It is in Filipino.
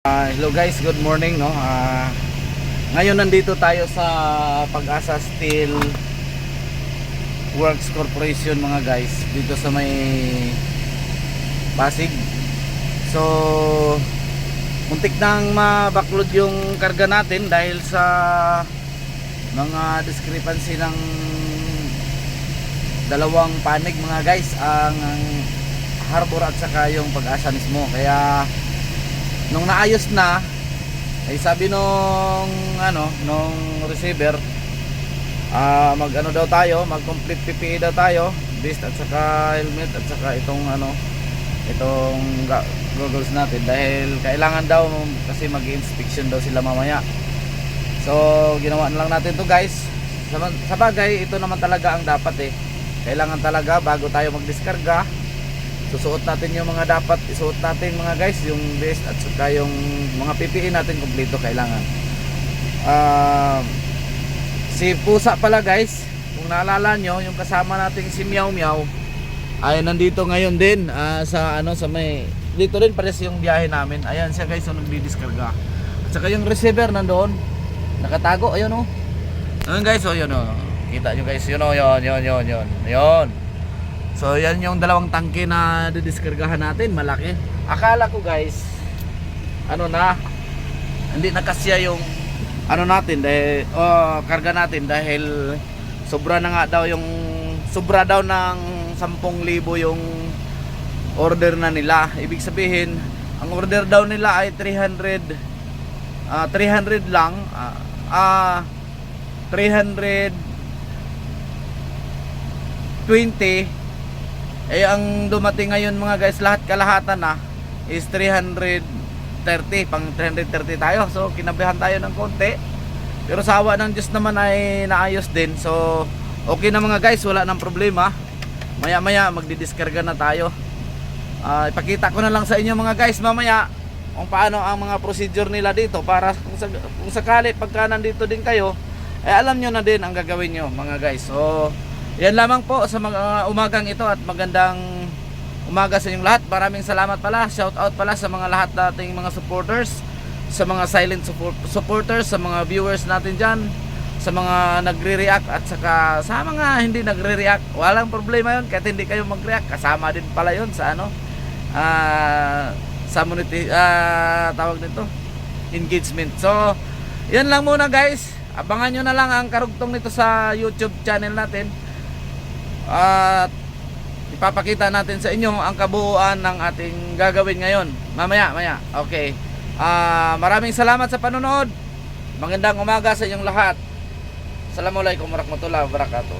Hello guys, good morning no. Ngayon nandito tayo sa Pag-asa Steel Works Corporation mga guys, dito sa may Pasig. So muntik nang mabaklod yung karga natin dahil sa mga discrepancy ng dalawang panig mga guys, ang harbor at saka yung Pag-asa mismo. Kaya nung naayos na ay sabi nung receiver, mag daw tayo, mag complete PPE daw tayo, vest at saka helmet at saka itong goggles natin, dahil kailangan daw kasi mag-inspection daw sila mamaya. So ginawa na lang natin to guys. Sa bagay ito naman talaga ang dapat kailangan talaga bago tayo magdiskarga, susuot natin yung mga dapat isuot natin mga guys, yung vest at saka yung mga PPE natin kumpleto kailangan. Si Pusa pala guys, kung naalala nyo, yung kasama nating si Meow Meow ay nandito ngayon din sa may dito rin pares yung biyahe namin. Ayan siya guys, yung nagdi-diskarga. At saka yung receiver nandoon nakatago, ayun ayun guys, yun kita nyo guys, yun. So yan yung dalawang tangke na didiskargahan natin, malaki. Akala ko guys, hindi nakasya yung natin dahil karga natin, dahil sobra na nga daw sobra daw ng 10,000 yung order na nila. Ibig sabihin, ang order daw nila ay 300 lang, 320. Ang dumating ngayon mga guys, kalahatan na is 330, pang 330 tayo. So kinabihan tayo ng konti, pero sa awa ng Diyos naman ay naayos din. So okay na mga guys, wala nang problema. Maya maya magdidiskarga na tayo. Ipakita ko na lang sa inyo mga guys mamaya kung paano ang mga procedure nila dito, para kung sakali pagka nandito din kayo ay alam nyo na din ang gagawin nyo mga guys. So yan lamang po sa mga umagang ito, at magandang umaga sa inyong lahat. Maraming salamat pala, shout out pala sa mga lahat nating mga supporters, sa mga silent supporters, sa mga viewers natin dyan, sa mga nagre-react at saka sa mga hindi nagre-react. Walang problema yun, kahit hindi kayo mag-react, kasama din pala yun sa tawag nito, engagement. So yan lang muna guys, abangan nyo na lang ang karugtong nito sa YouTube channel natin. At ipapakita natin sa inyo ang kabuuan ng ating gagawin ngayon mamaya. Okay, maraming salamat sa panonood. Magandang umaga sa inyong lahat. Assalamualaikum warahmatullahi wabarakatuh.